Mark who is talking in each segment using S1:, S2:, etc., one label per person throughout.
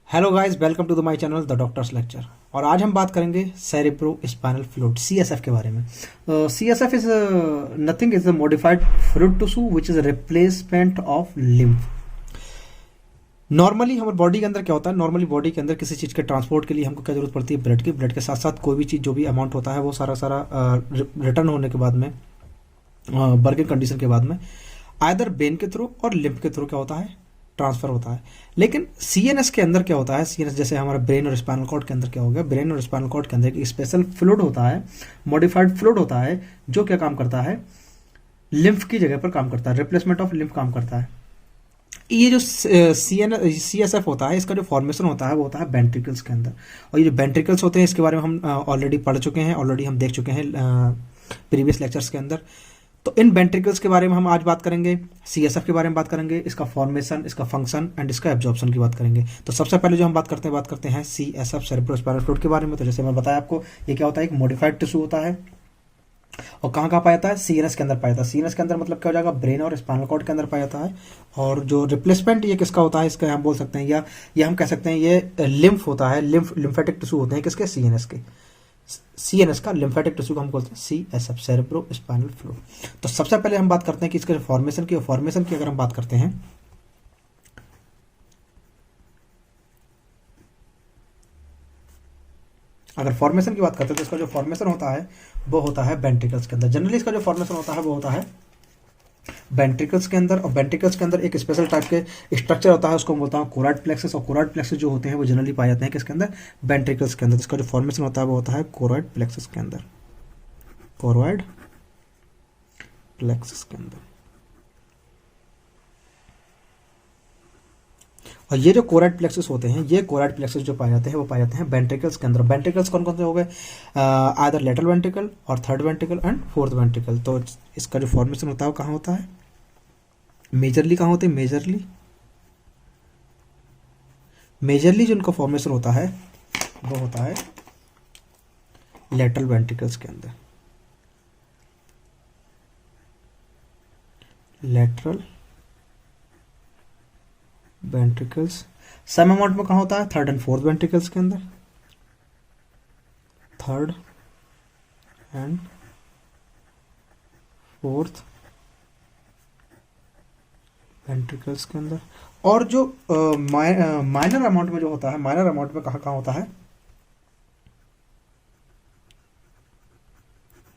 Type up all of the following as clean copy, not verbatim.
S1: Hello guys, welcome to the my channel the doctors lecture. और आज हम बात करेंगे सेरेब्रो स्पाइनल फ्लूइड सीएसएफ के बारे में। CSF is nothing, is a modified fluid tissue which is replacement of lymph. Normally हमारे body के अंदर क्या होता है, नॉर्मली बॉडी के अंदर किसी चीज़ के ट्रांसपोर्ट के लिए हमको क्या जरूरत पड़ती है, ब्लड की। ब्लड के साथ साथ कोई भी चीज़ जो भी अमाउंट होता है वो सारा सारा रिटर्न होने के बाद में, वर्किंग कंडीशन के बाद में आइदर वेन के थ्रू और लिम्फ के थ्रू क्या होता है, ट्रांसफर होता है। लेकिन सीएनएस के अंदर क्या होता है, सीएनएस जैसे हमारा ब्रेन और स्पाइनल कॉर्ड के अंदर क्या हो गया, ब्रेन और स्पाइनल कॉर्ड के अंदर एक स्पेशल फ्लूइड होता है, मॉडिफाइड फ्लूइड होता है, जो क्या काम करता है, लिम्फ की जगह पर काम करता है, रिप्लेसमेंट ऑफ लिम्फ काम करता है। ये जो सीएसएफ होता है, इसका जो फॉर्मेशन होता है वो होता है वेंट्रिकल्स के अंदर। और ये जो वेंट्रिकल्स होते हैं इसके बारे में हम ऑलरेडी पढ़ चुके हैं, ऑलरेडी हम देख चुके हैं प्रीवियस लेक्चर्स के अंदर। तो इन वेंट्रिकल्स के बारे में हम आज बात करेंगे, सीएसएफ के बारे में बात करेंगे, इसका फॉर्मेशन, इसका फंक्शन एंड इसका एब्जॉर्प्शन की बात करेंगे। तो सबसे पहले जो हम बात करते हैं सीएसएफ सेरेब्रोस्पाइनल फ्लूइड के बारे में। तो जैसे मैं बताया आपको, ये क्या होता है, एक मॉडिफाइड टिश्यू होता है और कहाँ कहाँ पाया जाता है, सीएनएस के अंदर पाया जाता है। सीएनएस के अंदर मतलब क्या हो जाएगा, ब्रेन और स्पाइनल कॉर्ड के अंदर पाया जाता है। और जो रिप्लेसमेंट ये किसका होता है, इसका हम बोल सकते हैं या ये हम कह सकते हैं ये लिम्फ होता है, लिम्फेटिक टिश्यू होते हैं किसके, सीएनएस के। सीएनएस का लिम्फेटिक टिश्यू को हम बोलते हैं सीएसएफ सेरेब्रो स्पाइनल फ्लूइड। तो सबसे पहले हम बात करते हैं कि इसके फॉर्मेशन की अगर हम बात करते हैं, अगर फॉर्मेशन की बात करते हैं तो इसका जो फॉर्मेशन होता है वो होता है वेंट्रिकल्स के अंदर। जनरली इसका जो फॉर्मेशन होता है वो होता है वेंट्रिकल्स के अंदर। और वेंट्रिकल्स के अंदर एक स्पेशल टाइप के स्ट्रक्चर होता है, उसको मैं बोलता हूँ कोराइड प्लेक्सस। और कोराइड प्लेक्सस जो होते हैं वो जनरली पाए जाते हैं किसके अंदर, वेंट्रिकल्स के अंदर। इसका जो फॉर्मेशन होता है वो होता है कोराइड प्लेक्सस के अंदर, कोराइड प्लेक्सस के अंदर। और ये जो कोराइड प्लेक्सस होते हैं, ये कोराइड प्लेक्सस जो पाए जाते हैं वो पाए जाते हैं वेंट्रिकल्स के अंदर। वेंट्रिकल्स कौन कौन से हो गए, आइदर लेटरल वेंट्रिकल और third ventricle and fourth ventricle. तो इसका जो फॉर्मेशन होता है वो कहाँ होता है, मेजरली कहाँ होते हैं, मेजरली जो इनका फॉर्मेशन होता है वो होता है लेटरल वेंट्रिकल्स के अंदर, लेटरल वेंट्रिकल्स। सम अमाउंट में कहाँ होता है, थर्ड एंड फोर्थ वेंट्रिकल्स के अंदर, थर्ड एंड फोर्थ वेंट्रिकल्स के अंदर। और जो माइनर अमाउंट में जो होता है, माइनर अमाउंट में कहाँ कहाँ होता है,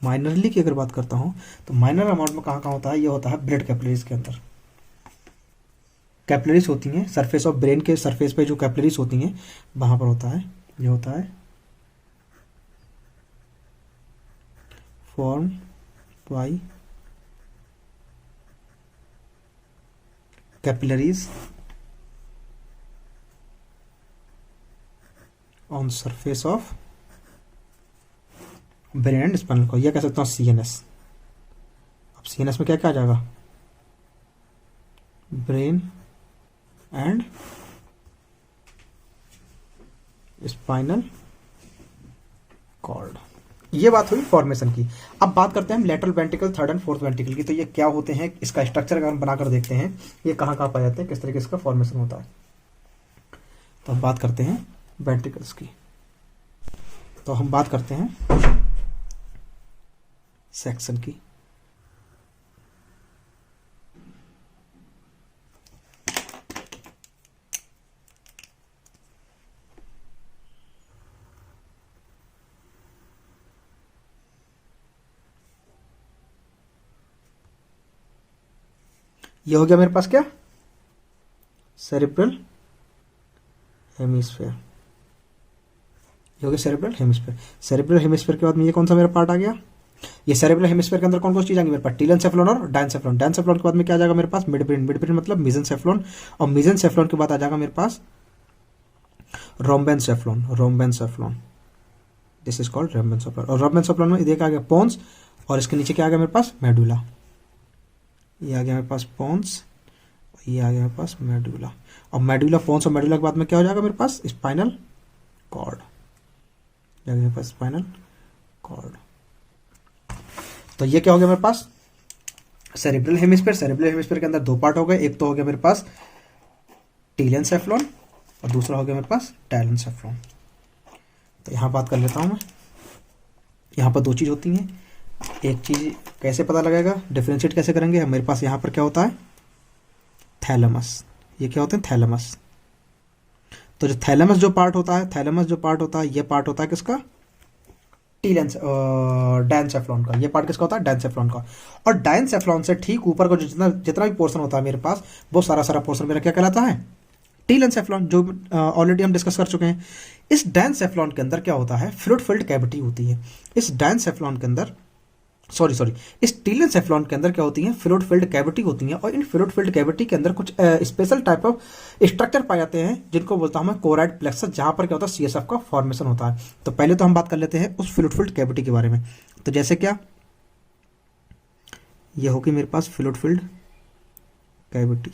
S1: माइनरली की अगर बात करता हूं तो माइनर अमाउंट में कहाँ कहाँ होता है, ये होता है ब्लड कैपिलरीज के अंदर। कैपिलरीज होती हैं सरफेस ऑफ ब्रेन के सरफेस पे, जो कैपिलरीज होती हैं वहां पर होता है, ये होता है form by capillaries on surface of brain and spinal cord, यह कह सकता हूं सीएनएस। अब सीएनएस में क्या क्या आ जाएगा, ब्रेन एंड स्पाइनल कॉर्ड। ये बात हुई फॉर्मेशन की। अब बात करते हैं हम lateral ventricle, third and fourth ventricle की। तो ये क्या होते हैं, इसका स्ट्रक्चर अगर हम बनाकर देखते हैं, ये कहाँ कहाँ पाए जाते हैं, किस तरीके से इसका फॉर्मेशन होता है। तो हम बात करते हैं वेंट्रिकल्स की। तो हम बात करते हैं सेक्शन की। ये हो गया मेरे पास क्या, सेरेब्रल हेमिस्फीयर। ये हो गया सेरेब्रल हेमिस्फीयर। सेरेब्रल हेमिस्फीयर के बाद में ये कौन सा मेरा पार्ट आ गया, ये सेरेब्रल हेमिस्फीयर के अंदर कौन कौन सी चीज आएंगी मेरे पास, टीलेंसेफ्लॉन और डायंसेफ्लॉन। डायंसेफ्लॉन के बाद में क्या आ जाएगा मेरे पास, मिडब्रेन। मिडब्रेन मतलब मेसेंसेफ्लॉन। और मेसेंसेफ्लॉन के बाद आ जाएगा मेरे पास rhombencephalon, rhombencephalon. This is called rhombencephalon. और रोम्बेनसेफ्लॉन में ये आ गया पोन्स, और इसके नीचे क्या आ गया मेरे पास, मेडुला। ये आ गया मेरे पास पोन्स, ये आ गया मेरे पास मेडुला। और मेडुला, पोन्स और मेडुला के बाद में क्या हो जाएगा मेरे पास, स्पाइनल कॉर्ड। मेरे पास स्पाइनल कॉर्ड। तो ये क्या हो गया मेरे पास, सेरेब्रल हेमिस्फीयर। सेरेब्रल हेमिस्फीयर के अंदर दो पार्ट हो गए, एक तो हो गया मेरे पास टीलेंसेफ्लॉन और दूसरा हो गया मेरे पास डायलेनसेफ्लॉन। तो यहाँ बात कर लेता हूँ मैं, यहाँ पर दो चीज़ होती हैं। एक चीज़ कैसे पता लगेगा, डिफ्रेंशिएट कैसे करेंगे, मेरे पास यहाँ पर क्या होता है, थैलेमस। ये क्या होते हैं, थैलेमस। तो जो थैलेमस जो पार्ट होता है, थैलेमस जो पार्ट होता है, ये पार्ट होता है किसका, डायनसेफ्लॉन का। ये पार्ट किसका होता है, डायनसेफ्लॉन का। और डायनसेफ्लॉन से ठीक ऊपर का जो जितना जितना भी पोर्शन होता है मेरे पास, वो सारा सारा पोर्शन मेरा क्या कहलाता है, टीलेंसेफ्लॉन, जो ऑलरेडी हम डिस्कस कर चुके हैं। इस डायनसेफ्लॉन के अंदर क्या होता है, फ्लूइड फिल्ड कैविटी होती है। इस डायनसेफ्लॉन के अंदर सॉरी इस टीलेंसेफ्लॉन के अंदर क्या होती है, फ्लूइड फिल्ड कैविटी होती है। और इन फ्लूइड फिल्ड कैविटी के अंदर कुछ स्पेशल टाइप ऑफ स्ट्रक्चर पाए जाते हैं, जिनको बोलता हूं मैं कोराइड प्लेक्सस, जहां पर क्या होता है, सीएसएफ का फॉर्मेशन होता है। तो पहले तो हम बात कर लेते हैं उस फ्लूइड फिल्ड कैविटी के बारे में। तो जैसे क्या, ये होगी मेरे पास फ्लूइड फिल्ड कैविटी।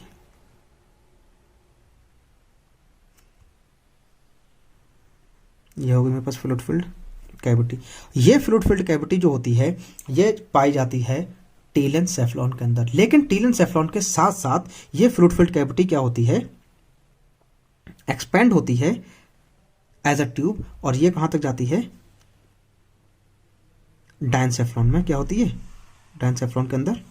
S1: ये होगी मेरे पास फ्लूइड फिल्ड कैविटी। ये फ्लूइड फिल्ड कैविटी जो होती है, ये पाई जाती है टीलेंसेफ्लॉन के अंदर। लेकिन टीलेंसेफ्लॉन के साथ साथ ये फ्लूइड फिल्ड कैविटी क्या होती है, एक्सपेंड होती है एज अ ट्यूब। और ये कहां तक जाती है, डायनसेफ्लॉन में क्या होती है, डायनसेफ्लॉन के अंदर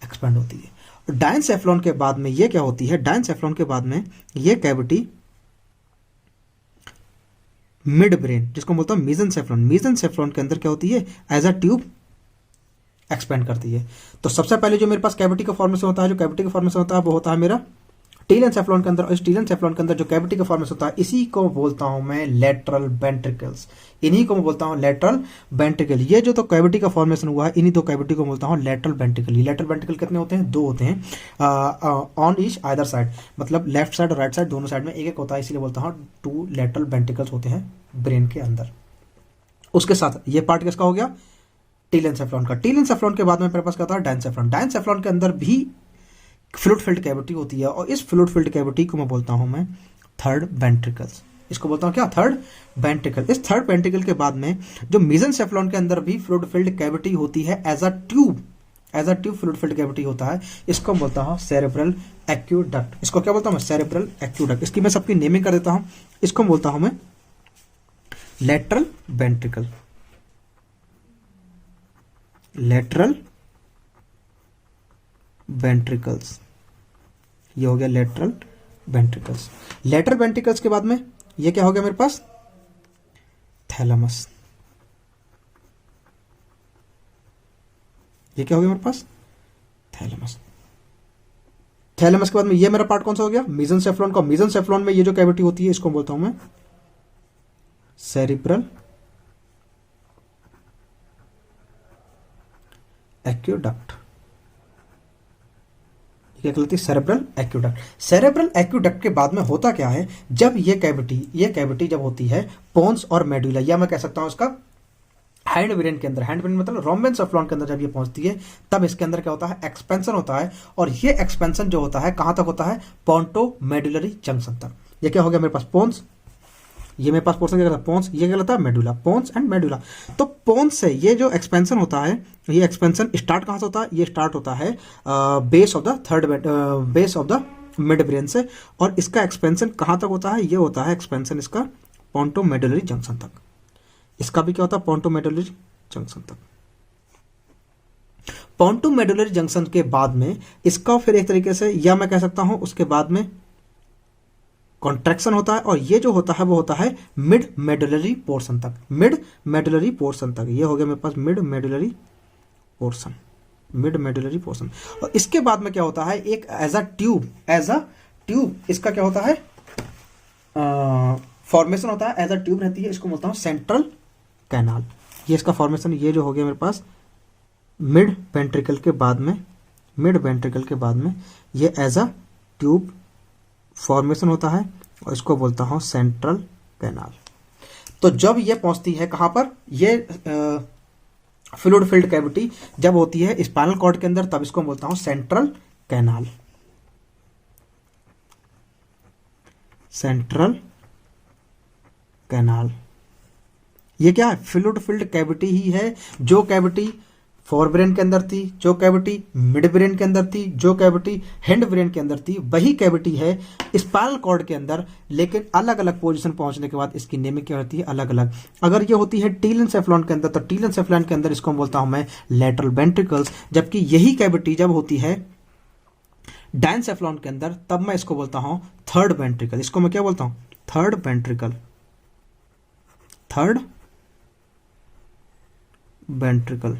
S1: एक्सपेंड होती है। और डायनसेफ्लॉन के बाद में ये क्या होती है, डायनसेफ्लॉन के बाद में ये कैविटी मिड ब्रेन, जिसको बोलता हूं मीजनसेफ्लॉन, मीजनसेफ्लॉन के अंदर क्या होती है, एज अ ट्यूब एक्सपेंड करती है। तो सबसे पहले जो मेरे पास कैविटी का फॉर्मेशन होता है, जो कैविटी का फॉर्मेशन होता है वो होता है मेरा टीलेंसेफ्लॉन के अंदर। और इस टीलेंसेफ्लॉन के अंदर जो कैविटी का फॉर्मेशन होता है, इसी को बोलता हूं मैं लेटरल वेंट्रिकल्स। इन्हीं को मैं बोलता हूं लेटरल वेंट्रिकल। ये जो तो कैविटी का फॉर्मेशन हुआ है, इन्हीं दो कैविटी को बोलता हूं लेटरल वेंट्रिकल। ये लेटरल वेंट्रिकल कितने होते हैं, दो होते हैं, ऑन ईच आइदर साइड, मतलब लेफ्ट साइड और राइट साइड दोनों साइड में एक एक होता है, इसलिए बोलता हूं टू लेटरल वेंट्रिकल्स होते हैं ब्रेन के अंदर। उसके साथ ये पार्ट किसका हो गया, टीलेंसेफ्लॉन का। टीलेंसेफ्लॉन के बाद में मेरे पास क्या होता है, डायनसेफ्लॉन। डायनसेफ्लॉन के अंदर भी फ्लूइड फिल्ड कैविटी होती है, और इस फ्लूइड फिल्ड कैविटी को मैं बोलता हूं मैं थर्ड वेंट्रिकल्स। इसको बोलता हूं क्या, थर्ड वेंट्रिकल। इस थर्ड वेंट्रिकल के बाद में जो मेसेंसेफ्लॉन के अंदर भी फ्लूइड फिल्ड कैविटी होती है as a tube, as a tube fluid filled cavity होता है। इसको बोलता हूं सेरेब्रल एक्यूडक्ट। इसको क्या बोलता हूं मैं, सेरेब्रल एक्यूडक्ट। इसकी मैं सबकी नेमिंग कर देता हूं। इसको बोलता हूं मैं लेटरल वेंट्रिकल, लेटरल वेंट्रिकल्स। ये हो गया लेटरल वेंट्रिकल्स। लेटरल वेंट्रिकल्स के बाद में ये क्या हो गया मेरे पास, थैलेमस। ये क्या हो गया मेरे पास, थैलेमस। थैलेमस के बाद में ये मेरा पार्ट कौन सा हो गया, मेसेंसेफ्लॉन का। मेसेंसेफ्लॉन में ये जो कैविटी होती है, इसको बोलता हूं मैं सेरिब्रल एक्यूडक्ट। क्या कहलाती है, सेरेब्रल एक्यूडक्ट। सेरेब्रल एक्यूडक्ट के बाद में होता क्या है, जब ये कैविटी जब होती है पोन्स और मेडुला, या मैं कह सकता हूं इसका हैंड ब्रेन के अंदर, हैंड ब्रेन मतलब रोम्बेनसेफ्लॉन के अंदर जब ये पहुंचती है, तब इसके अंदर क्या होता है, एक्सपेंशन होता है। और ये एक्सपेंशन जो होता है कहां तक होता है, पोंटो मेडुलरी जंक्शन तक। ये क्या हो गया मेरे पास, पोन्स। ये मेरे पास पोर्शन क्या कहता है, पोन्स। ये क्या कहता है, मेडुला, पोन्स एंड मेडुला। तो पोन्स से ये जो एक्सपेंशन होता है, ये एक्सपेंशन स्टार्ट कहां से होता है, ये स्टार्ट होता है base of the mid brain से। और इसका एक्सपेंशन कहां तक होता है, ये होता है एक्सपेंशन इसका पोंटो मेडुलरी जंक्शन तक। इसका भी क्या होता है, पोंटो मेडुलरी जंक्शन तक। पोंटो मेडुलरी जंक्शन के बाद में इसका फिर एक तरीके से, या मैं कह सकता हूं उसके बाद में कॉन्ट्रैक्शन होता है। और ये जो होता है वो होता है मिड मेडुलरी पोर्शन तक, मिड मेडुलरी पोर्शन तक। ये हो गया मेरे पास mid medullary portion, mid medullary portion. और इसके बाद में क्या होता है, एक एज अ ट्यूब इसका क्या होता है, फॉर्मेशन होता है, एज अ ट्यूब रहती है। इसको बोलता हूं सेंट्रल कैनाल। ये इसका फॉर्मेशन, ये जो हो गया मेरे पास मिड वेंट्रिकल के बाद में, मिड वेंट्रिकल के बाद में ये एज अ ट्यूब फॉर्मेशन होता है, और इसको बोलता हूं सेंट्रल कैनाल। तो जब ये पहुंचती है कहां पर, ये फ्लूइड फिल्ड कैविटी जब होती है स्पाइनल कॉर्ड के अंदर, तब इसको बोलता हूं सेंट्रल कैनाल, सेंट्रल कैनाल। ये क्या है, फ्लूइड फिल्ड कैविटी ही है, जो कैविटी फोर ब्रेन के अंदर थी जो कैविटी, मिड ब्रेन के अंदर थी जो कैविटी, हैंड ब्रेन के अंदर थी वही कैविटी है स्पाइनल कॉर्ड के अंदर, लेकिन अलग अलग पोजीशन पहुंचने के बाद इसकी नेमिंग क्या होती है, अलग अलग। अगर ये होती है टीलेंसेफ्लॉन के अंदर, तो टीलेंसेफ्लॉन के अंदर इसको बोलता हूं मैं लेटरल वेंट्रिकल्स, जबकि यही कैविटी जब होती है डायनसेफ्लॉन के अंदर, तब मैं इसको बोलता हूं थर्ड वेंट्रिकल। इसको मैं क्या बोलता हूं, थर्ड वेंट्रिकल, थर्ड वेंट्रिकल,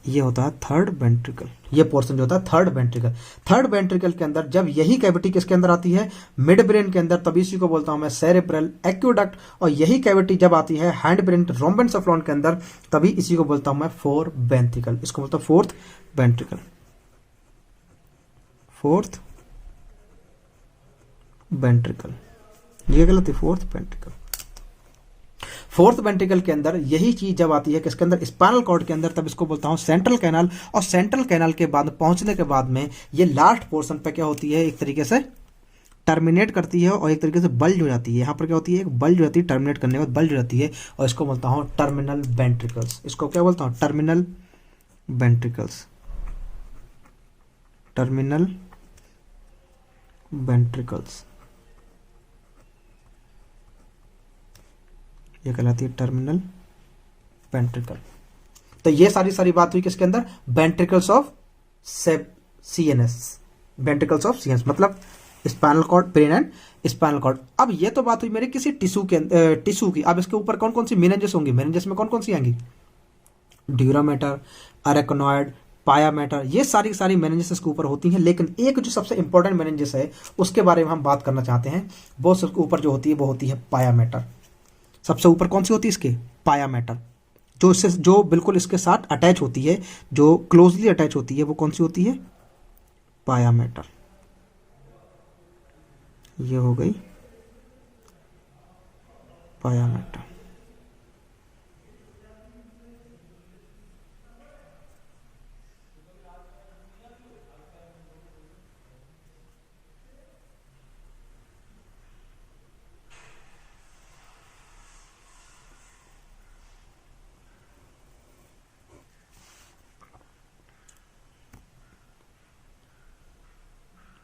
S1: ये होता है थर्ड वेंट्रिकल। ये पोर्शन जो होता है थर्ड वेंट्रिकल। थर्ड वेंट्रिकल के अंदर जब यही कैविटी किसके अंदर आती है, मिड ब्रेन के अंदर, तभी इसी को बोलता हूं मैं सेरेब्रल एक्वेडक्ट। और यही कैविटी जब आती है हैंड ब्रेन रोम्बेनसेफ्लॉन के अंदर, तभी इसी को बोलता हूं मैं फोर वेंट्रिकल। इसको बोलता हूं फोर्थ वेंट्रिकल, फोर्थ वेंट्रिकल। ये गलत है, फोर्थ वेंट्रिकल। फोर्थ वेंट्रिकल के अंदर यही चीज जब आती है किसके अंदर, स्पाइनल कॉर्ड के अंदर, तब इसको बोलता हूं सेंट्रल कैनाल। और सेंट्रल कैनाल के बाद पहुंचने के बाद में ये लास्ट पोर्शन पे क्या होती है, एक तरीके से टर्मिनेट करती है और एक तरीके से बल्ज हो जाती है। यहां पर क्या होती है, एक बल्ज हो जाती है, टर्मिनेट करने के बाद बल्ज हो जाती है, और इसको बोलता हूं टर्मिनल वेंट्रिकल्स। इसको क्या बोलता हूं, टर्मिनल वेंट्रिकल्स, टर्मिनल वेंट्रिकल्स, ये कहलाती है टर्मिनल वेंट्रिकल। तो ये सारी बात हुई किसके अंदर, ventricles of CNS, ventricles of CNS मतलब spinal cord, brain and spinal cord. अब ये तो बात हुई मेरे किसी टिश्यू के टिश्यू की। अब इसके ऊपर कौन कौन सी मेनिंजेस होंगी, मेनिंजेस में कौन कौन सी आएंगी, ड्यूरा मैटर, अरेक्नॉइड, पाया मैटर, ये सारी मेनिंजेस इसके ऊपर होती हैं। लेकिन एक जो सबसे इंपॉर्टेंट मेनिंजेस है उसके बारे में हम बात करना चाहते हैं, वो सबके ऊपर जो होती है वो होती है पाया मैटर। सबसे ऊपर कौन सी होती है इसके, पाया मैटर, जो इससे जो बिल्कुल इसके साथ अटैच होती है, जो क्लोजली अटैच होती है, वो कौन सी होती है, पाया मैटर। ये हो गई पाया मैटर।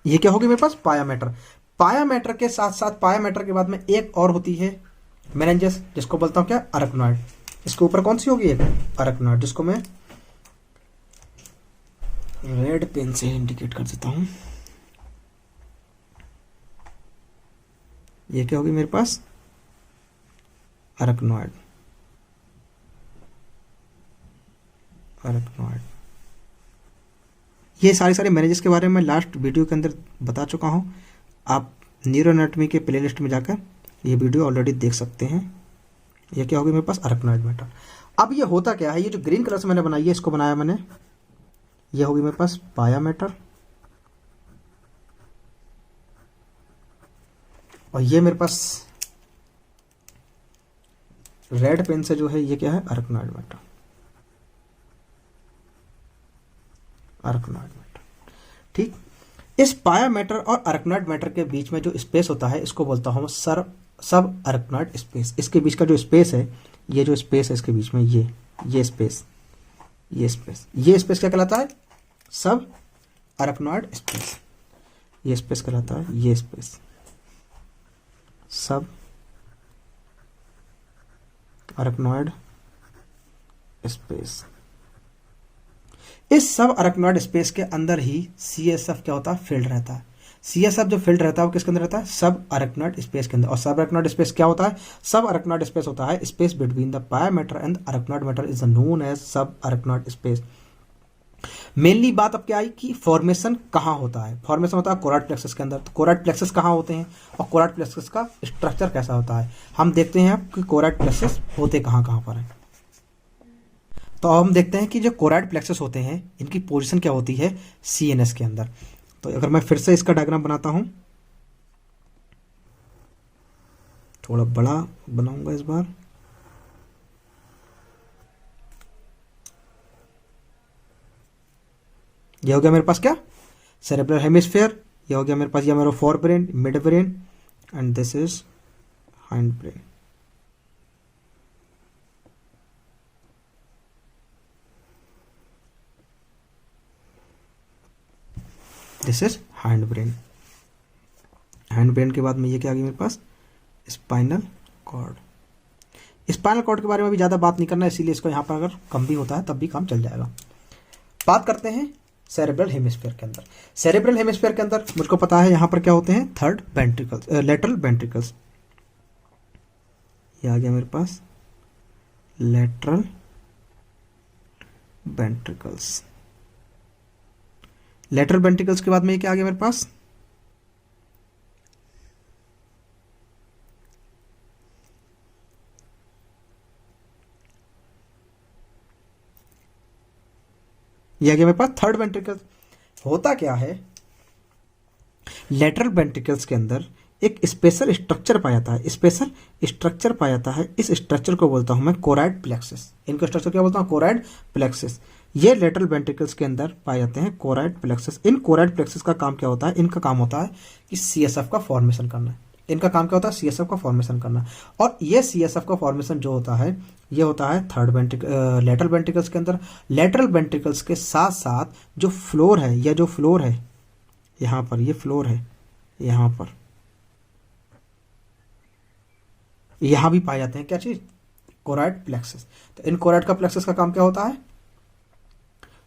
S1: ये क्या होगी मेरे पास, पाया मैटर। पाया मैटर के साथ साथ, पाया मैटर के बाद में एक और होती है मेनिंजेस, जिसको बोलता हूं क्या, अरेक्नॉइड। इसके ऊपर कौन सी होगी, एक अरेक्नॉइड, जिसको मैं रेड पेन से इंडिकेट कर देता हूं। ये क्या होगी मेरे पास, अरेक्नॉइड, अरेक्नॉइड। ये सारे मेनेजेस के बारे में मैं लास्ट वीडियो के अंदर बता चुका हूं। आप न्यूरो एनाटॉमी के प्लेलिस्ट में जाकर ये वीडियो ऑलरेडी देख सकते हैं। ये क्या होगी मेरे पास, अरेक्नॉइड मैटर। अब ये होता क्या है, ये जो ग्रीन कलर से मैंने बनाई है, इसको बनाया मैंने, ये होगी मेरे पास पाया मैटर, और ये मेरे पास रेड पेन से जो है ये क्या है, अरेक्नॉइड मैटर, अरेक्नॉइड मैटर। ठीक, इस पाया मैटर और अरेक्नॉइड मैटर के बीच में जो स्पेस होता है, इसको बोलता हूं सब अरेक्नॉइड स्पेस। इसके बीच का जो स्पेस है, ये जो स्पेस है इसके बीच में, ये स्पेस, ये स्पेस क्या कहलाता है, सब अरेक्नॉइड स्पेस। ये स्पेस कहलाता है, ये स्पेस सब अरेक्नॉइड स्पेस। इस सब अरेक्नॉइड स्पेस के अंदर ही सीएसएफ क्या होता है, फील्ड रहता है। सीएसएफ जो फील्ड रहता है वो किसके अंदर रहता है, सब अरेक्नॉइड स्पेस के अंदर। और सब अरेक्नॉइड स्पेस क्या होता है, सब अरेक्नॉइड स्पेस होता है space between the pia mater and arachnoid mater is known as sub arachnoid space. Mainly बात अब क्या आई कि फॉर्मेशन कहाँ होता है, फॉर्मेशन होता है कोराइड प्लेक्सस के अंदर। तो कोराइड प्लेक्सस कहाँ होते हैं और कोराइड प्लेक्सस का स्ट्रक्चर कैसा होता है, हम देखते हैं कि कोराइड प्लेक्सस होते कहाँ पर है। तो अब हम देखते हैं कि जो कोराइड प्लेक्सस होते हैं इनकी पोजीशन क्या होती है सीएनएस के अंदर। तो अगर मैं फिर से इसका डायग्राम बनाता हूं, थोड़ा बड़ा बनाऊंगा इस बार, ये हो गया मेरे पास क्या, सेरेब्रल हेमिस्फीयर। ये हो गया मेरे पास, ये मेरा fore brain, mid brain and this is hind brain. This is hind brain. Hind brain के बाद में ये क्या आ गया मेरे पास, स्पाइनल कॉर्ड। स्पाइनल कॉर्ड के बारे में भी ज़्यादा बात नहीं करना, इसीलिए इसको यहाँ पर अगर कम भी होता है तब भी काम चल जाएगा। बात करते हैं सेरेब्रल हेमिस्फीयर के अंदर। सेरेब्रल हेमिस्फीयर के अंदर मुझको पता है यहाँ पर क्या होते हैं, थर्ड वेंट्रिकल्स, लेटरल वेंट्रिकल्स। ये आ गया मेरे पास लेटरल वेंट्रिकल्स। लेटरल वेंट्रिकल्स के बाद में ये क्या आ गया मेरे पास, ये आ गया मेरे पास थर्ड वेंट्रिकल। होता क्या है, लेटरल वेंट्रिकल्स के अंदर एक स्पेशल स्ट्रक्चर पाया जाता है, स्पेशल स्ट्रक्चर पाया जाता है। इस स्ट्रक्चर को बोलता हूं मैं कोराइड प्लेक्सस। इनका स्ट्रक्चर क्या बोलता हूं, कोराइड प्लेक्सस। ये लेटरल वेंट्रिकल्स के अंदर पाए जाते हैं कोराइड प्लेक्सस। इन कोराइड प्लेक्सस का काम क्या होता है, इनका काम होता है कि सीएसएफ का फॉर्मेशन करना। इनका काम क्या होता है, सीएसएफ का फॉर्मेशन करना। और ये सीएसएफ का फॉर्मेशन जो होता है, ये होता है थर्ड लेटरल वेंट्रिकल्स के अंदर। लेटरल वेंट्रिकल्स के साथ साथ जो फ्लोर है, या जो फ्लोर है यहाँ पर, ये फ्लोर है यहाँ पर, यहां भी पाए जाते हैं क्या चीज, कोराइड प्लेक्सस। तो इन कोराइड का प्लेक्सस का काम क्या होता है,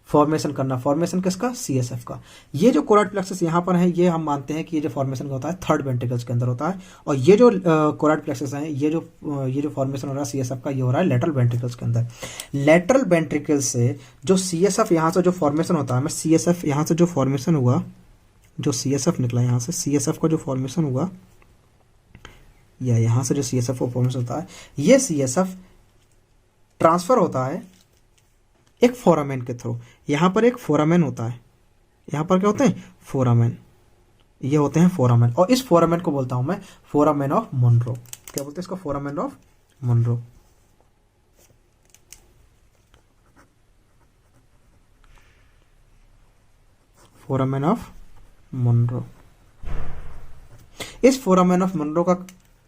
S1: फॉर्मेशन करना। फॉर्मेशन किसका, सीएसएफ का। ये जो कोराइड प्लेक्सस यहाँ पर है, ये हम मानते हैं कि ये जो फॉर्मेशन होता है थर्ड वेंट्रिकल्स के अंदर होता है। और ये जो कोराइड प्लेक्सस है, ये जो फॉर्मेशन हो रहा है सीएसएफ का, ये हो रहा है लेटरल वेंट्रिकल्स के अंदर। लेटरल वेंट्रिकल्स से जो सीएसएफ यहाँ से जो फॉर्मेशन होता है, मैं सीएसएफ यहाँ से जो फॉर्मेशन हुआ, जो सीएसएफ निकला यहाँ से, सीएसएफ का जो फॉर्मेशन हुआ, या यहाँ से जो सीएसएफ का फॉर्मेशन होता है, ये सीएसएफ ट्रांसफर होता है एक फोरामेन के थ्रू। यहाँ पर एक फोरामेन होता है, यहाँ पर क्या होते हैं, फोरामेन। ये होते हैं फोरामेन, और इस फोरामेन को बोलता हूं मैं फोरामेन ऑफ मोनरो। क्या बोलते हैं इसको, foramen of Monro. Foramen of Monro. इस फोरामेन ऑफ मोनरो का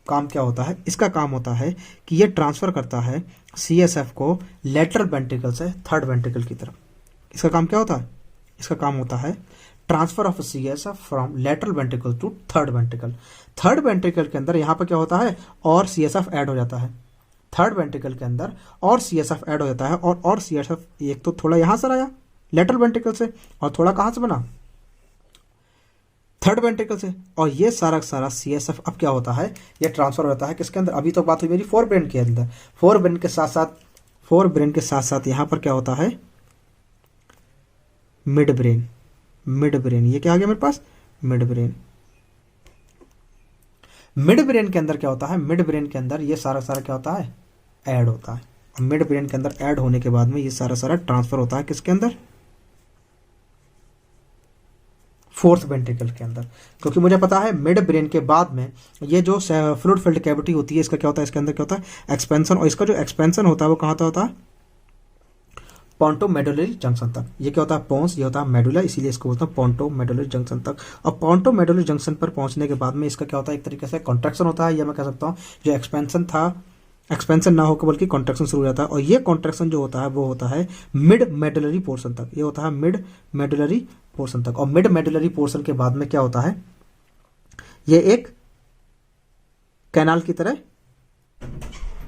S1: काम क्या होता है, इसका काम होता है कि ये ट्रांसफर करता है सीएसएफ को लेटरल वेंट्रिकल से थर्ड वेंट्रिकल की तरफ। इसका काम क्या होता है, इसका काम होता है transfer of CSF from lateral ventricle to third ventricle. Third ventricle के अंदर यहाँ पर क्या होता है, और सीएसएफ ऐड हो जाता है। थर्ड वेंट्रिकल के अंदर और सीएसएफ ऐड हो जाता है, और सीएसएफ एक तो थोड़ा यहाँ से आया लेटरल वेंट्रिकल से, और थोड़ा कहाँ से बना, थर्ड वेंट्रिकल से। और ये सारा सारा सीएसएफ अब क्या होता है, ये ट्रांसफर होता है किसके अंदर, अभी तो बात हुई मेरी फोर ब्रेन के अंदर। फोर ब्रेन के साथ साथ यहाँ पर क्या होता है, मिड ब्रेन। मिड ब्रेन, ये क्या आ गया मेरे पास, मिड ब्रेन। मिड ब्रेन के अंदर क्या होता है, मिड ब्रेन के अंदर ये सारा सारा क्या होता है, ऐड होता है। और मिड ब्रेन के अंदर ऐड होने के बाद में ये सारा सारा ट्रांसफर होता है किसके अंदर, फोर्थ वेंट्रिकल के अंदर। क्योंकि मुझे पता है मिड ब्रेन के बाद में ये जो फ्लूइड फिल्ड कैविटी होती है, इसका क्या होता है, इसके अंदर क्या होता है, एक्सपेंशन। और इसका जो एक्सपेंशन होता है वो कहाँ तक होता है, पोंटो मेडुलरी जंक्शन तक। ये क्या होता है, पोंस, ये होता है मेडुला, इसीलिए इसको बोलते हैं पोंटो मेडुलरी जंक्शन तक। और पोंटो मेडुलरी जंक्शन पर पहुंचने के बाद में इसका क्या होता है, एक तरीके से कॉन्ट्रैक्शन होता है, या मैं कह सकता हूँ जो एक्सपेंशन था, एक्सपेंशन ना होकर बल्कि कॉन्ट्रैक्शन शुरू हो जाता है। और ये कॉन्ट्रैक्शन जो होता है वो होता है मिड मेडुलरी पोर्शन तक। ये होता है मिड मेडुलरी पोर्शन तक। और मिड मेडुलरी पोर्शन के बाद में क्या होता है, ये एक कैनाल की तरह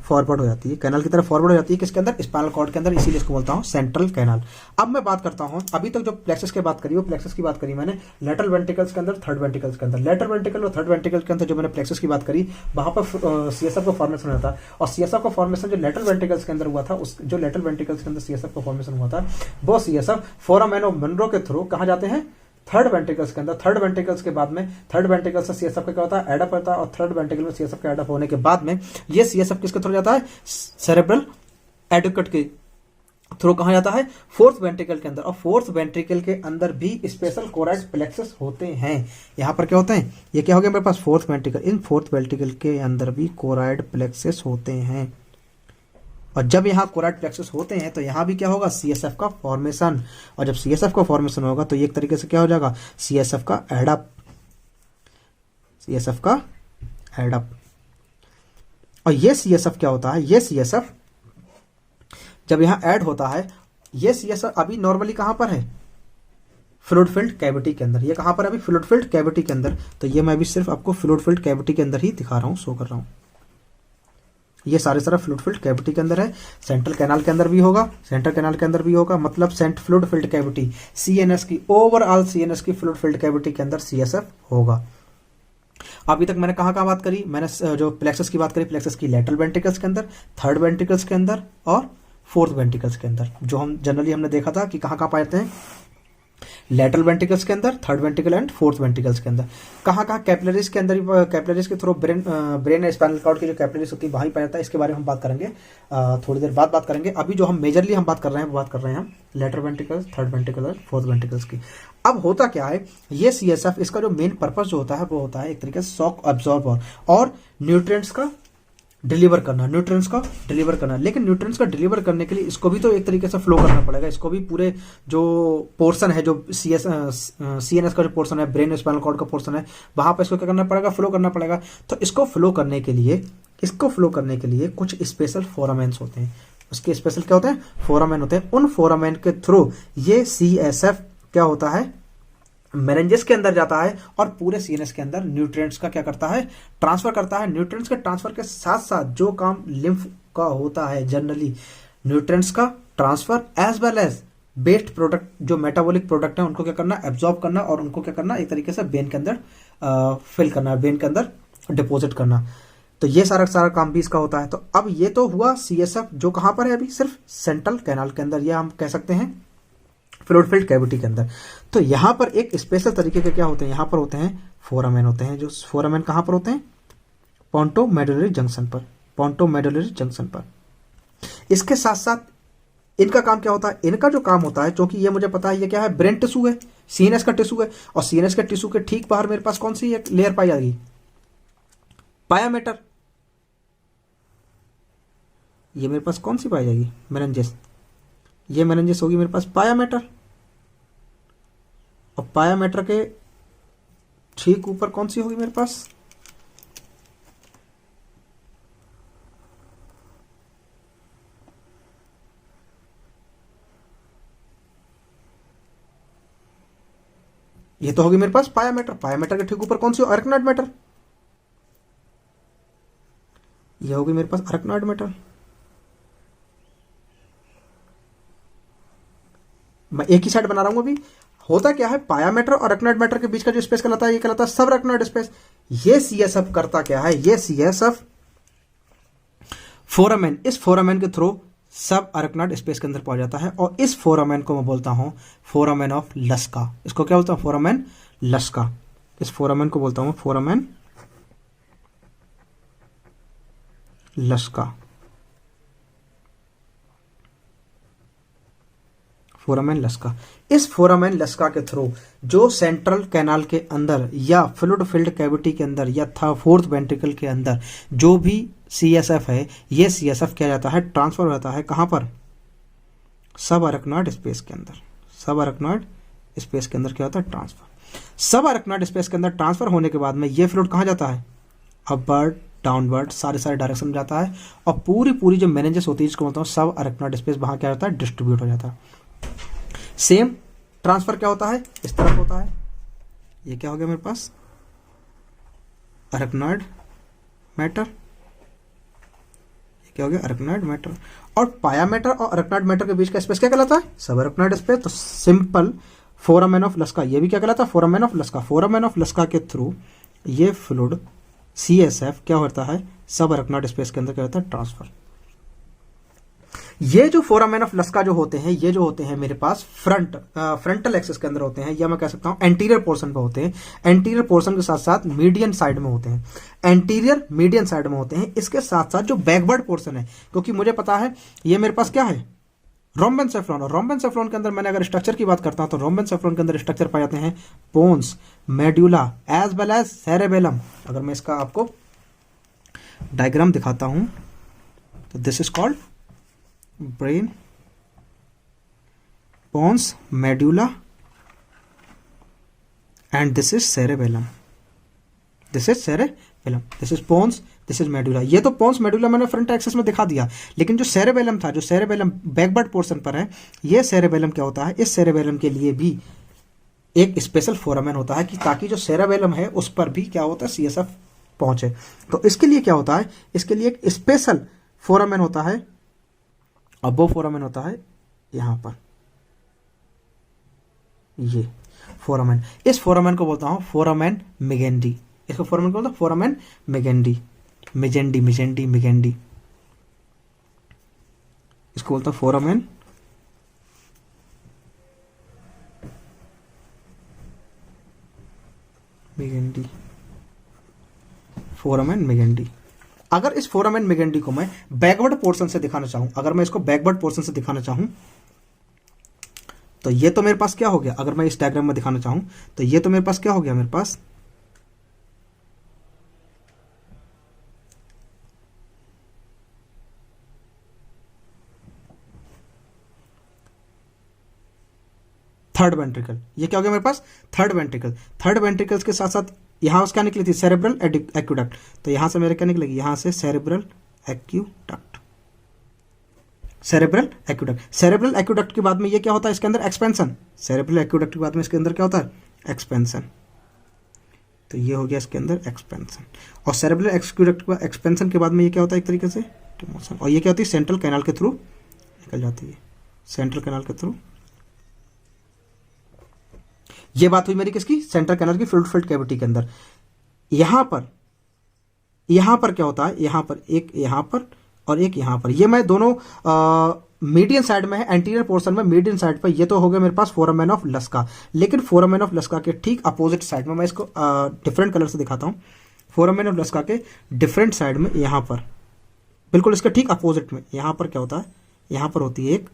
S1: फॉरवर्ड हो जाती है, कैनाल की तरह फॉरवर्ड हो जाती है किसके अंदर, स्पाइनल कॉर्ड के अंदर, इसीलिए इसको बोलता हूं सेंट्रल कैनाल। अब मैं बात करता हूं, अभी तक जो प्लेक्सस की बात करी, वो प्लेक्सस की बात करी मैंने लेटरल वेंट्रिकल्स के अंदर, थर्ड वेंट्रिकल्स के अंदर। लेटरल वेंट्रिकल और थर्ड वेंट्रिकल के अंदर जो मैंने प्लेक्सस की बात करी, वहां पर सीएसएफ का फॉर्मेशन हुआ था। और सीएसएफ का फॉर्मेशन जो लेटरल वेंट्रिकल्स के अंदर हुआ था, उस जो लेटरल वेंट्रिकल्स के अंदर सीएसएफ का फॉर्मेशन हुआ था, वो सीएसएफ फोरामेन ऑफ मोनरो के थ्रू कहां जाते हैं, थर्ड वेंट्रिकल्स के अंदर। थर्ड वेंट्रिकल्स के बाद में थर्ड वेंट्रिकल से सीएसएफ का क्या होता है, एडअप होता है। और थर्ड वेंट्रिकल में सीएसएफ का एडअप होने के बाद में ये सीएसएफ किसके थ्रू जाता है, सेरेब्रल एडुकेट के थ्रू कहां जाता है, फोर्थ वेंट्रिकल के अंदर। और फोर्थ वेंट्रिकल के अंदर भी स्पेशल कोराइड प्लेक्सस होते हैं। यहां पर क्या होते हैं, ये क्या हो गया मेरे पास, फोर्थ वेंट्रिकल। इन फोर्थ वेंट्रिकल के अंदर भी कोराइड प्लेक्सस होते हैं। और जब यहाँ कोराइड प्लेक्सस होते हैं तो यहाँ भी क्या होगा, सीएसएफ का फॉर्मेशन। और जब सीएसएफ का फॉर्मेशन होगा तो ये एक तरीके से क्या हो जाएगा, सीएसएफ का एडअप, सीएसएफ का एडअप। और ये सीएसएफ क्या होता है, ये सीएसएफ जब यहाँ ऐड होता है, ये सीएसएफ अभी नॉर्मली कहां पर है, फ्लूइड फिल्ड कैविटी के अंदर। ये कहाँ पर है अभी? फ्लूइड फिल्ड कैविटी के अंदर। तो ये मैं अभी सिर्फ आपको फ्लूइड फिल्ड कैविटी के अंदर ही दिखा रहा हूँ, शो कर रहा हूँ। ये सारे फ्लूइड फिल्ड कैविटी के अंदर है। सेंट्रल कैनाल के अंदर भी होगा, सेंट्रल कैनाल के अंदर भी होगा, मतलब सेंट फ्लूइड फिल्ड कैविटी सीएनएस की, ओवरऑल सीएनएस की फ्लूइड फिल्ड कैविटी के अंदर सीएसएफ होगा। अभी तक मैंने कहाँ बात करी? मैंने जो प्लेक्सस की बात करी, प्लेक्सस की लेटरल वेंट्रिकल्स के अंदर, थर्ड वेंट्रिकल्स के अंदर और फोर्थ वेंट्रिकल्स के अंदर। जो हम जनरली हमने देखा था कि कहाँ पाते हैं, लेटरल वेंट्रिकल्स के अंदर, third ventricle and fourth ventricles के अंदर। कहाँ कैपिलरीज के अंदर, कैपिलरीज के थ्रू ब्रेन स्पाइनल कॉर्ड की जो कैपिलरीज होती है वहीं पाया जाता है। इसके बारे में हम बात करेंगे थोड़ी देर बाद बात करेंगे। अभी जो हम मेजरली हम बात कर रहे हैं वो बात कर रहे हैं हम लेटरल वेंट्रिकल्स, थर्ड वेंट्रिकल और फोर्थ वेंट्रिकल्स की। अब होता क्या है, ये सीएसएफ इसका जो मेन पर्पस जो होता है वो होता है एक तरीके से शॉक अब्जॉर्बर और न्यूट्रिएंट्स का डिलीवर करना, न्यूट्रिएंट्स का डिलीवर करना। लेकिन न्यूट्रिएंट्स का डिलीवर करने के लिए इसको भी तो एक तरीके से फ्लो करना पड़ेगा। इसको भी पूरे जो पोर्शन है, जो सीएनएस का जो पोर्शन है, ब्रेन स्पाइनल कॉर्ड का पोर्शन है, वहां पर इसको क्या करना पड़ेगा? फ्लो करना पड़ेगा। तो इसको फ्लो करने के लिए कुछ स्पेशल फोरामेन्स होते हैं। उसके स्पेशल क्या होते हैं? फोरामेन होते हैं। उन फोरामेन के थ्रू ये सीएसएफ क्या होता है? मेरेंजेस के अंदर जाता है और पूरे सीएनएस के अंदर न्यूट्रिएंट्स का क्या करता है? ट्रांसफर करता है। न्यूट्रिएंट्स के ट्रांसफर के साथ साथ जो काम लिम्फ का होता है, जनरली न्यूट्रिएंट्स का transfer as well as waste product, जो मेटाबॉलिक प्रोडक्ट है उनको क्या करना? एब्जॉर्ब करना और उनको क्या करना? एक तरीके से वेन के अंदर फिल करना, वेन के अंदर डिपोजिट करना। तो ये सारा काम भी इसका होता है। तो अब ये तो हुआ सीएसएफ जो कहां पर है अभी? सिर्फ सेंट्रल कैनाल के अंदर, या हम कह सकते हैं फ्लूइड फिल्ड कैविटी के अंदर। तो यहां पर एक स्पेशल तरीके के क्या होते हैं? यहां पर होते हैं फोरामेन होते हैं। जो फोरामेन कहां पर होते हैं? पोंटोमेडुलरी जंक्शन पर, पोंटोमेडुलरी जंक्शन पर। इसके साथ साथ इनका काम क्या होता है? इनका जो काम होता है, क्योंकि ये मुझे पता है ये क्या है? ब्रेन टिश्यू है, सीएनएस का टिश्यू है, और सीएनएस के टिश्यू के ठीक बाहर मेरे पास कौन सी एक लेयर पाई जाएगी? पाया मैटर। ये मेरे पास कौन सी पाई जाएगी? मेरेंजेस। ये मेरेंजेस होगी मेरे पास पाया मैटर, और पाया मैटर के ठीक ऊपर कौन सी होगी मेरे पास? ये तो होगी मेरे पास पाया मैटर। पाया मैटर के ठीक ऊपर कौन सी? Arachnoid matter. ये होगी मेरे पास अरेक्नॉइड मैटर। मैं एक ही साइड बना रहा हूं अभी। होता क्या है? पाया मैटर और अरेक्नॉइड मैटर के बीच का जो स्पेस कहलाता है ये कहलाता है सब अरेक्नॉइड स्पेस। ये सीएसएफ करता क्या है? ये सीएसएफ फोरामेन, इस फोरामेन के थ्रू सब अरेक्नॉइड स्पेस के अंदर पहुंच जाता है, और इस फोरामेन को मैं बोलता हूं फोरामेन ऑफ लस्का। इसको क्या बोलता हूं? फोरामेन लस्का। इस फोरामेन को बोलता हूं फोरामेन लस्का, फोरामेन लस्का। इस फोरामेन लस्का के थ्रू जो सेंट्रल कैनाल के अंदर या फ्लूइड फिल्ड कैविटी के अंदर या फोर्थ वेंट्रिकल के अंदर जो भी सीएसएफ है, ये सीएसएफ क्या जाता है? ट्रांसफर हो जाता है कहां पर? सब अरेक्नॉइड स्पेस के अंदर। सब अरेक्नॉइड स्पेस के अंदर क्या होता है? ट्रांसफर। सब अरेक्नॉइड स्पेस के अंदर ट्रांसफर होने के बाद में ये फ्लूइड कहां जाता है? अपवर्ड, डाउनवर्ड, सारे डायरेक्शन में जाता है, और पूरी जो मेरेंजेस होती है जिसको बोलता हूं सब अरेक्नॉइड स्पेस, वहां क्या होता है? डिस्ट्रीब्यूट हो जाता है। सेम ट्रांसफर क्या होता है? इस तरफ होता है। ये क्या हो गया मेरे पास? Arachnoid matter. ये क्या हो गया? Arachnoid matter. और पाया मैटर और अरेक्नॉइड मैटर के बीच का स्पेस क्या कहलाता है? Sub arachnoid space. तो सिंपल फोरामेन ऑफ लस्का, ये भी क्या कहलाता है? Foramen of Luschka. Foramen of Luschka के थ्रू ये फ्लूइड सीएसएफ क्या होता है? सब अरेक्नॉइड स्पेस के अंदर क्या होता है? ट्रांसफर। ये जो फोरामेन ऑफ लस्का जो होते हैं, ये जो होते हैं मेरे पास फ्रंटल एक्सिस के अंदर होते हैं, या मैं कह सकता हूं एंटीरियर पोर्शन पे होते हैं। एंटीरियर पोर्शन के साथ साथ मीडियन साइड में होते हैं। एंटीरियर मीडियन साइड में होते हैं। इसके साथ साथ जो बैकवर्ड पोर्शन है, क्योंकि मुझे पता है ये मेरे पास क्या है? रोम्बेनसेफ्लॉन। और रोम्बेनसेफ्लॉन के अंदर मैंने अगर स्ट्रक्चर की बात करता हूं तो रोम्बेनसेफ्लॉन के अंदर स्ट्रक्चर पाए जाते हैं pons, medulla as well as cerebellum. अगर मैं इसका आपको डायग्राम दिखाता हूं तो this is called brain, pons, medulla, and this is cerebellum. This is cerebellum. This is pons, this is medulla. ये तो pons medulla मैंने फ्रंट एक्सिस में दिखा दिया, लेकिन जो cerebellum था, जो cerebellum बैकवर्ड पोर्शन पर है, ये cerebellum क्या होता है? इस cerebellum के लिए भी एक स्पेशल फोरामेन होता है कि ताकि जो सेरेबेलम है उस पर भी क्या होता है, सीएसएफ पहुंचे। तो इसके लिए क्या होता है, इसके लिए एक स्पेशल फोरामेन होता है, अब वो फोरामेन होता है यहां पर, ये फोरामेन। इस फोरामेन को बोलता हूं फोरामेन मेगेंडी। इसको फोरामेन को बोलता हूं फोरामेन मेगेंडी, मेजेंडी मेजेंडी मेगेंडी, इसको बोलता हूं फोरामेन मेगेंडी, फोरामेन मेगेंडी। अगर इस फोरामेन मेगेंडी को मैं बैकवर्ड पोर्शन से दिखाना चाहूं, अगर मैं इसको बैकवर्ड पोर्शन से दिखाना चाहूं, तो ये तो मेरे पास क्या हो गया, अगर मैं इस डायग्राम में दिखाना चाहूं तो ये तो मेरे पास क्या हो गया, मेरे पास थर्ड वेंट्रिकल, ये क्या हो गया मेरे पास, थर्ड वेंट्रिकल। थर्ड वेंट्रिकल्स के साथ साथ यहां से क्या निकली थी, सेरेब्रल एक्यूडक्ट। तो यहां से मेरे क्या निकलेगी, यहां से सेरेब्रल एक्यूडक्ट, सेरेब्रल एक्यूडक्ट। सेरेब्रल एक्यूडक्ट के बाद में ये क्या होता है, इसके अंदर एक्सपेंशन। सेरेब्रल एक्यूडक्ट के बाद में इसके अंदर क्या होता है, एक्सपेंशन। तो ये हो गया इसके अंदर एक्सपेंशन। और सेरेब्रल एक्यूडक्ट का एक्सपेंशन के बाद में ये क्या होता है, एक तरीके से डिमोशन। और ये क्या होती है, सेंट्रल कैनाल के थ्रू निकल जाती है, सेंट्रल कैनाल के थ्रू। ये बात हुई मेरी किसकी, सेंट्रल कैनाल की फ्लूइड फिल्ड कैविटी के अंदर। यहां पर क्या होता है, यहां पर एक, यहां पर और एक यहां पर, ये मैं दोनों मीडियन साइड में है, एंटीरियर पोर्शन में मीडियन साइड पर। ये तो हो गया मेरे पास फोरामेन ऑफ लस्का। लेकिन फोरामेन ऑफ लस्का के ठीक अपोजिट साइड में, मैं इसको डिफरेंट कलर से दिखाता हूं। फोरामेन ऑफ लस्का के डिफरेंट साइड में, यहां पर बिल्कुल इसके ठीक अपोजिट में, यहां पर क्या होता है, यहां पर होती है एक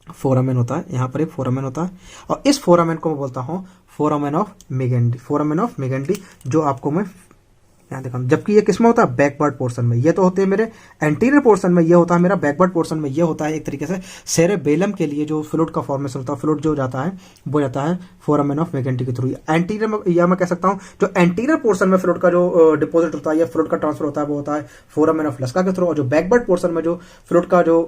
S1: फोरामेन होता है, यहां पर एक फोरामेन होता है। और इस फोरामेन को मैं बोलता हूं फोरामेन ऑफ मेगेंडी, फोरामेन ऑफ मेगेंडी, जो आपको मैं यहां दिखाऊं। जबकि ये किसमें होता है, बैकवर्ड पोर्शन में। ये तो होते हैं मेरे एंटीरियर पोर्शन में, ये होता है मेरा बैकवर्ड पोर्शन में। ये होता है एक तरीके से सेरेबेलम के लिए जो फ्लूइड का फॉर्मेशन होता है, फ्लूइड जो जाता है वो जाता है फोरामेन ऑफ मेगेंडी के थ्रू। एंटीरियर में, या मैं कह सकता हूं जो एंटीरियर पोर्शन में फ्लूइड का जो डिपोजिट होता है या फ्लूइड का ट्रांसफर होता है वो होता है फोरामेन ऑफ लस्का के थ्रू। और जो बैकवर्ड पोर्शन में जो फ्लूइड का जो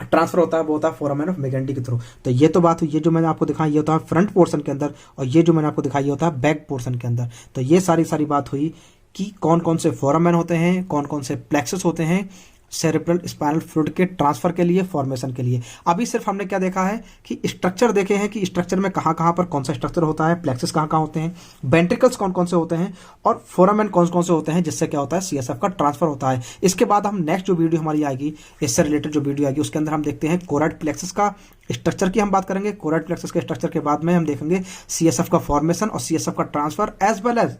S1: ट्रांसफर होता है वो होता है फोरामेन ऑफ मेगेंडी के थ्रू। तो ये तो बात हुई, ये जो मैंने आपको दिखाया ये होता है फ्रंट पोर्शन के अंदर, और ये जो मैंने आपको दिखाया ये होता है बैक पोर्शन के अंदर। तो ये सारी बात हुई कि कौन कौन से फोरामेन होते हैं, कौन कौन से प्लेक्सस होते हैं सेरेब्रल स्पाइनल फ्लूइड के ट्रांसफर के लिए, फॉर्मेशन के लिए। अभी सिर्फ हमने क्या देखा है कि स्ट्रक्चर देखे हैं कि स्ट्रक्चर में कहां कहां पर कौन सा स्ट्रक्चर होता है, प्लेक्सस कहां कहां होते हैं, वेंट्रिकल्स कौन कौन से होते हैं, और फोरामेन कौन कौन से होते हैं, जिससे क्या होता है, सीएसएफ का ट्रांसफर होता है। इसके बाद हम नेक्स्ट जो वीडियो हमारी आएगी, इससे रिलेटेड जो वीडियो आएगी, उसके अंदर हम देखते हैं कोराइड प्लेक्सस का स्ट्रक्चर की हम बात करेंगे। कोराइड प्लेक्सस के स्ट्रक्चर के बाद में हम देखेंगे सीएसएफ का फॉर्मेशन और सीएसएफ का ट्रांसफर, एज वेल एज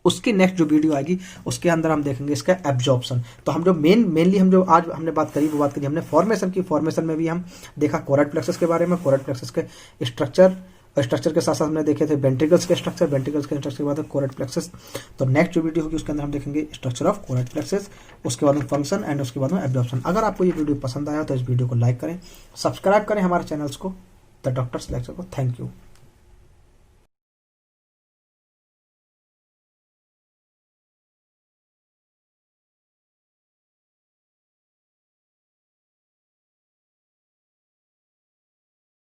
S1: उसकी नेक्स्ट जो वीडियो आएगी उसके अंदर हम देखेंगे इसका एब्जॉर्प्शन। तो हम जो मेनली हम जो आज हमने बात करी वो बात करी हमने फॉर्मेशन की। फॉर्मेशन में भी हम देखा कोराइड प्लेक्सस के बारे में, कोराइड प्लेक्सस के स्ट्रक्चर के साथ साथ हमने देखे थे वेंट्रिकल्स के स्ट्रक्चर, वेंट्रिकल्स के स्ट्रक्चर के बाद कोराइड प्लेक्सस। तो नेक्स्ट जो वीडियो होगी उसके अंदर हम देखेंगे स्ट्रक्चर ऑफ कोराइड प्लेक्सस, उसके बाद में फंक्शन एंड उसके बाद में एब्जॉर्प्शन। अगर आपको ये वीडियो पसंद आया तो इस वीडियो को लाइक करें, सब्सक्राइब करें हमारे चैनल्स को, द डॉक्टर्स लेक्चर को। Thank you.